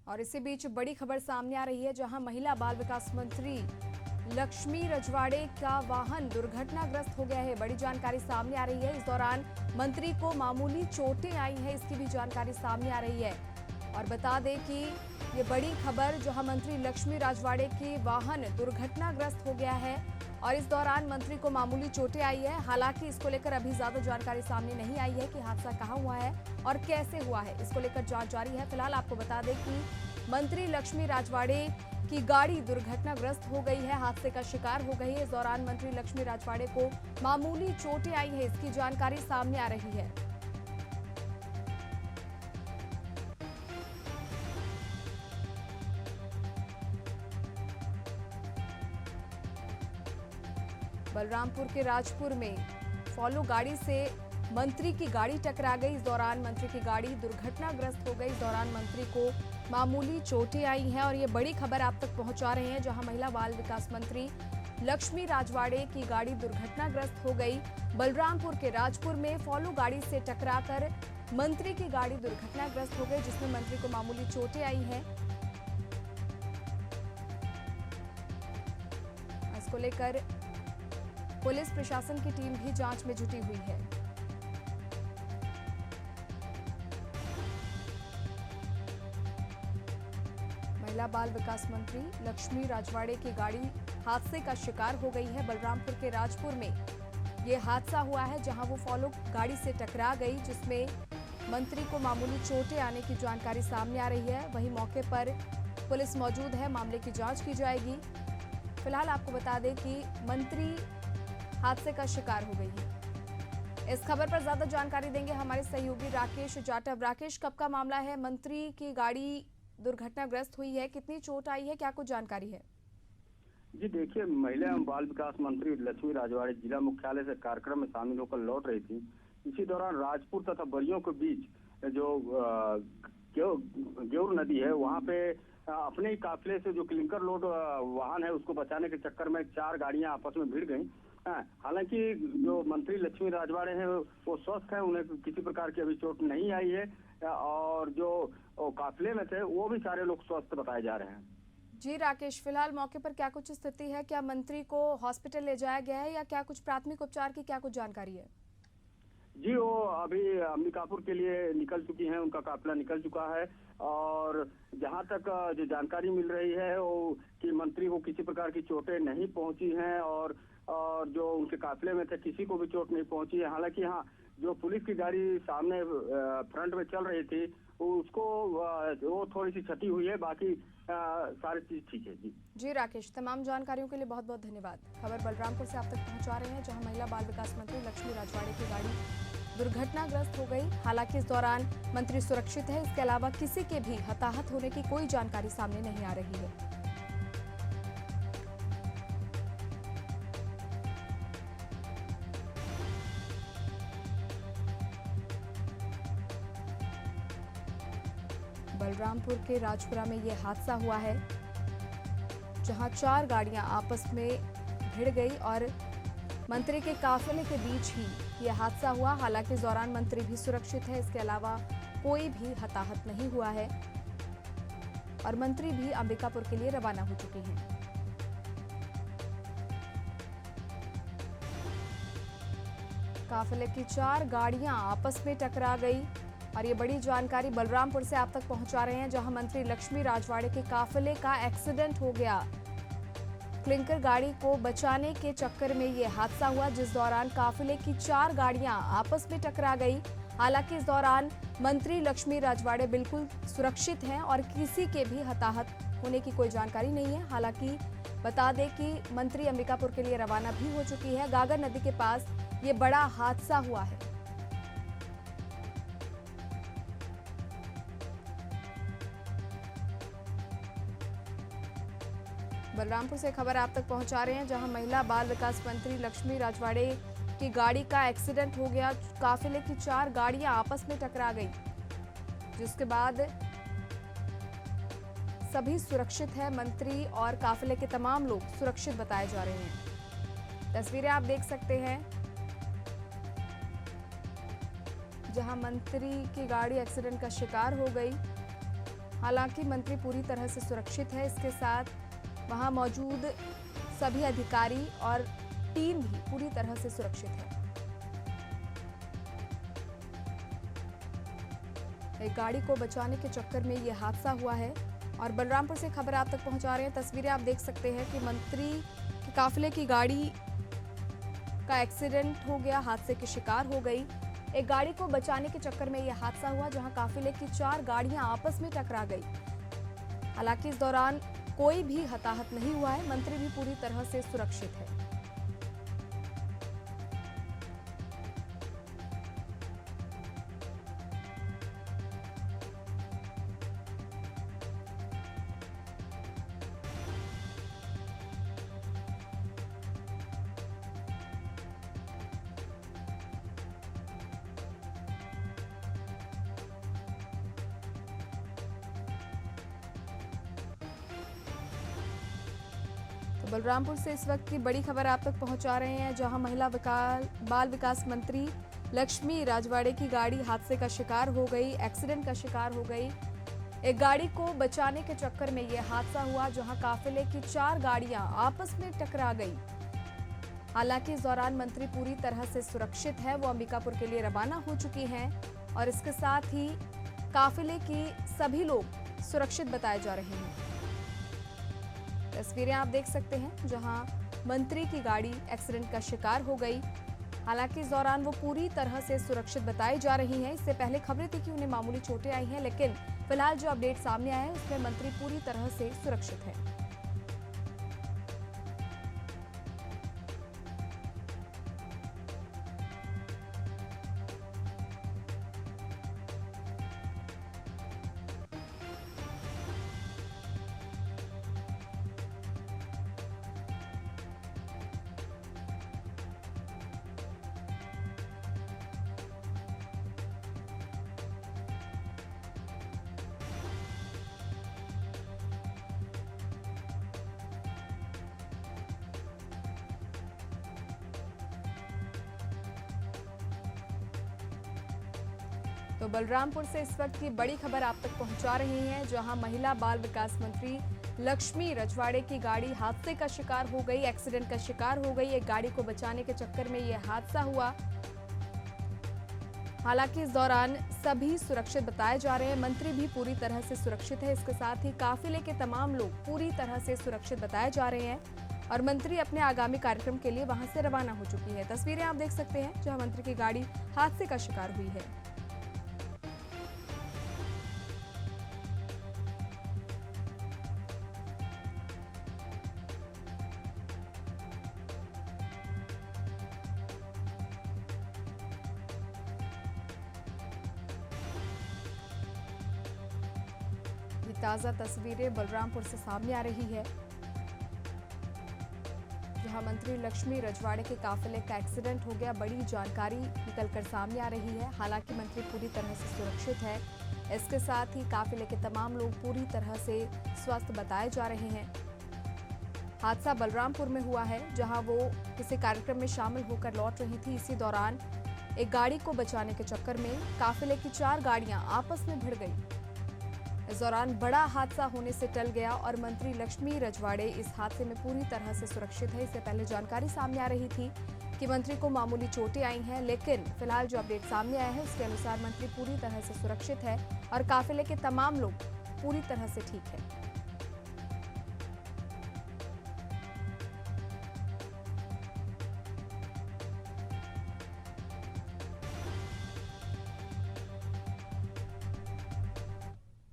और इसी बीच बड़ी खबर सामने आ रही है, जहां महिला बाल विकास मंत्री लक्ष्मी रजवाड़े का वाहन दुर्घटनाग्रस्त हो गया है। बड़ी जानकारी सामने आ रही है। इस दौरान मंत्री को मामूली चोटें आई हैं, इसकी भी जानकारी सामने आ रही है। और बता दें कि ये बड़ी खबर, जहां मंत्री लक्ष्मी रजवाड़े के वाहन दुर्घटनाग्रस्त हो गया है और इस दौरान मंत्री को मामूली चोटें आई है। हालांकि इसको लेकर अभी ज्यादा जानकारी सामने नहीं आई है कि हादसा कहां हुआ है और कैसे हुआ है। इसको लेकर जांच जारी है। फिलहाल आपको बता दें कि मंत्री लक्ष्मी रजवाड़े की गाड़ी दुर्घटनाग्रस्त हो गई है, हादसे का शिकार हो गई है। इस दौरान मंत्री लक्ष्मी रजवाड़े को मामूली चोटें आई है, इसकी जानकारी सामने आ रही है। बलरामपुर के राजपुर में फॉलो गाड़ी से मंत्री की गाड़ी टकरा गई। इस दौरान मंत्री की गाड़ी दुर्घटनाग्रस्त हो गई। इस दौरान मंत्री को मामूली चोटें आई हैं और ये बड़ी खबर आप तक पहुंचा रहे हैं, जहां महिला बाल विकास मंत्री लक्ष्मी रजवाड़े की गाड़ी दुर्घटनाग्रस्त हो गई। बलरामपुर के राजपुर में फॉलो गाड़ी से टकराकर मंत्री की गाड़ी दुर्घटनाग्रस्त हो गई, जिसमें मंत्री को मामूली चोटें आई हैं। इसको लेकर पुलिस प्रशासन की टीम भी जांच में जुटी हुई है। महिला बाल विकास मंत्री लक्ष्मी रजवाड़े की गाड़ी हादसे का शिकार हो गई है। बलरामपुर के राजपुर में यह हादसा हुआ है, जहां वो फॉलो गाड़ी से टकरा गई, जिसमें मंत्री को मामूली चोटें आने की जानकारी सामने आ रही है। वहीं मौके पर पुलिस मौजूद है, मामले की जांच की जाएगी। फिलहाल आपको बता दें कि मंत्री हादसे का शिकार हो गई है। इस खबर पर ज्यादा जानकारी देंगे हमारे सहयोगी राकेश जाटव। राकेश, कब का मामला है? मंत्री की गाड़ी दुर्घटनाग्रस्त हुई है, कितनी चोट आई है, क्या कुछ जानकारी है? जी देखिए, महिला एवं बाल विकास मंत्री लक्ष्मी रजवाड़े जिला मुख्यालय से कार्यक्रम में शामिल होकर लौट रही थी। इसी दौरान राजपुर तथा बरियों के बीच जो गेउर नदी है, वहां पे अपने ही काफिले से जो क्लिंकर लोड वाहन है उसको बचाने के चक्कर में 4 गाड़ियां आपस में भिड़ गईं। हालांकि जो मंत्री लक्ष्मी रजवाड़े हैं वो स्वस्थ हैं, उन्हें किसी प्रकार की अभी चोट नहीं आई है और जो काफिले में थे वो भी सारे लोग स्वस्थ बताए जा रहे हैं। जी राकेश, फिलहाल मौके पर क्या कुछ स्थिति है? क्या मंत्री को हॉस्पिटल ले जाया गया है या क्या कुछ प्राथमिक उपचार की क्या कुछ जानकारी है? जी, वो अभी अंबिकापुर के लिए निकल चुकी हैं, उनका काफिला निकल चुका है और जहां तक जो जानकारी मिल रही है वो कि मंत्री को किसी प्रकार की चोटें नहीं पहुंची हैं और जो उनके काफिले में थे किसी को भी चोट नहीं पहुंची है। हालांकि हाँ, जो पुलिस की गाड़ी सामने फ्रंट में चल रही थी उसको वो थोड़ी सी क्षति हुई है, बाकी सारी चीज ठीक है। जी राकेश, तमाम जानकारियों के लिए बहुत बहुत धन्यवाद। खबर बलरामपुर से आप तक पहुंचा रहे हैं, जहां महिला बाल विकास मंत्री लक्ष्मी रजवाड़े की गाड़ी दुर्घटनाग्रस्त हो गई। हालांकि इस दौरान मंत्री सुरक्षित है, इसके अलावा किसी के भी हताहत होने की कोई जानकारी सामने नहीं आ रही है। बलरामपुर के राजपुरा में यह हादसा हुआ है, जहां 4 गाड़ियां आपस में भिड़ गई और मंत्री के काफिले के बीच ही यह हादसा हुआ। हालांकि इस दौरान मंत्री भी सुरक्षित है, इसके अलावा कोई भी हताहत नहीं हुआ है और मंत्री भी अंबिकापुर के लिए रवाना हो चुके हैं। काफिले की 4 गाड़ियां आपस में टकरा गई और ये बड़ी जानकारी बलरामपुर से आप तक पहुंचा रहे हैं, जहां मंत्री लक्ष्मी रजवाड़े के काफिले का एक्सीडेंट हो गया। क्लिंकर गाड़ी को बचाने के चक्कर में ये हादसा हुआ, जिस दौरान काफिले की 4 गाड़ियां आपस में टकरा गई। हालांकि इस दौरान मंत्री लक्ष्मी रजवाड़े बिल्कुल सुरक्षित हैं और किसी के भी हताहत होने की कोई जानकारी नहीं है। हालांकि बता दें कि मंत्री अंबिकापुर के लिए रवाना भी हो चुकी है। गागर नदी के पास ये बड़ा हादसा हुआ है। बलरामपुर से खबर आप तक पहुंचा रहे हैं, जहां महिला बाल विकास मंत्री लक्ष्मी रजवाड़े की गाड़ी का एक्सीडेंट हो गया। काफिले की 4 गाड़ियां आपस में टकरा गई, जिसके बाद सभी सुरक्षित है। मंत्री और काफिले के तमाम लोग सुरक्षित बताए जा रहे हैं। तस्वीरें आप देख सकते हैं, जहां मंत्री की गाड़ी एक्सीडेंट का शिकार हो गई हालांकि मंत्री पूरी तरह से सुरक्षित है। इसके साथ वहां मौजूद सभी अधिकारी और टीम भी पूरी तरह से सुरक्षित है। एक गाड़ी को बचाने के चक्कर में यह हादसा हुआ है और बलरामपुर से खबर आप तक पहुंचा रहे हैं। तस्वीरें आप देख सकते हैं कि मंत्री के काफिले की गाड़ी का एक्सीडेंट हो गया, हादसे की शिकार हो गई। एक गाड़ी को बचाने के चक्कर में यह हादसा हुआ जहां काफिले की 4 गाड़ियां आपस में टकरा गई। हालांकि इस दौरान कोई भी हताहत नहीं हुआ है। मंत्री भी पूरी तरह से सुरक्षित है। बलरामपुर से इस वक्त की बड़ी खबर आप तक पहुंचा रहे हैं, जहां महिला बाल विकास मंत्री लक्ष्मी राजवाड़े की गाड़ी हादसे का शिकार हो गई, एक्सीडेंट का शिकार हो गई। एक गाड़ी को बचाने के चक्कर में यह हादसा हुआ जहां काफिले की 4 गाड़ियां आपस में टकरा गई। हालांकि इस दौरान मंत्री पूरी तरह से सुरक्षित है। वो अंबिकापुर के लिए रवाना हो चुकी हैं और इसके साथ ही काफिले की सभी लोग सुरक्षित बताए जा रहे हैं। तस्वीरें आप देख सकते हैं जहां मंत्री की गाड़ी एक्सीडेंट का शिकार हो गई। हालांकि इस दौरान वो पूरी तरह से सुरक्षित बताई जा रही हैं। इससे पहले खबरें थी कि उन्हें मामूली चोटें आई हैं, लेकिन फिलहाल जो अपडेट सामने आया है उसमें मंत्री पूरी तरह से सुरक्षित है। तो बलरामपुर से इस वक्त की बड़ी खबर आप तक पहुंचा रहे हैं, जहां महिला बाल विकास मंत्री लक्ष्मी रजवाड़े की गाड़ी हादसे का शिकार हो गई, एक्सीडेंट का शिकार हो गई। एक गाड़ी को बचाने के चक्कर में यह हादसा हुआ। हालांकि इस दौरान सभी सुरक्षित बताए जा रहे हैं। मंत्री भी पूरी तरह से सुरक्षित है। इसके साथ ही काफिले के तमाम लोग पूरी तरह से सुरक्षित बताए जा रहे हैं और मंत्री अपने आगामी कार्यक्रम के लिए वहां से रवाना हो चुकी है। तस्वीरें आप देख सकते हैं जहां मंत्री की गाड़ी हादसे का शिकार हुई है। ताजा तस्वीरें बलरामपुर से सामने आ रही है, जहां मंत्री लक्ष्मी रजवाड़े के काफिले का एक्सीडेंट हो गया। बड़ी जानकारी निकलकर सामने आ रही है। हालांकि मंत्री पूरी तरह से सुरक्षित है। इसके साथ ही काफिले के तमाम लोग पूरी तरह से स्वस्थ बताए जा रहे हैं। हादसा बलरामपुर में हुआ है, जहां वो किसी कार्यक्रम में शामिल होकर लौट रही थी। इसी दौरान एक गाड़ी को बचाने के चक्कर में काफिले की 4 गाड़ियां आपस में भिड़ गई। इस दौरान बड़ा हादसा होने से टल गया और मंत्री लक्ष्मी रजवाड़े इस हादसे में पूरी तरह से सुरक्षित है। इससे पहले जानकारी सामने आ रही थी कि मंत्री को मामूली चोटें आई हैं, लेकिन फिलहाल जो अपडेट सामने आया है उसके अनुसार मंत्री पूरी तरह से सुरक्षित है और काफिले के तमाम लोग पूरी तरह से ठीक है।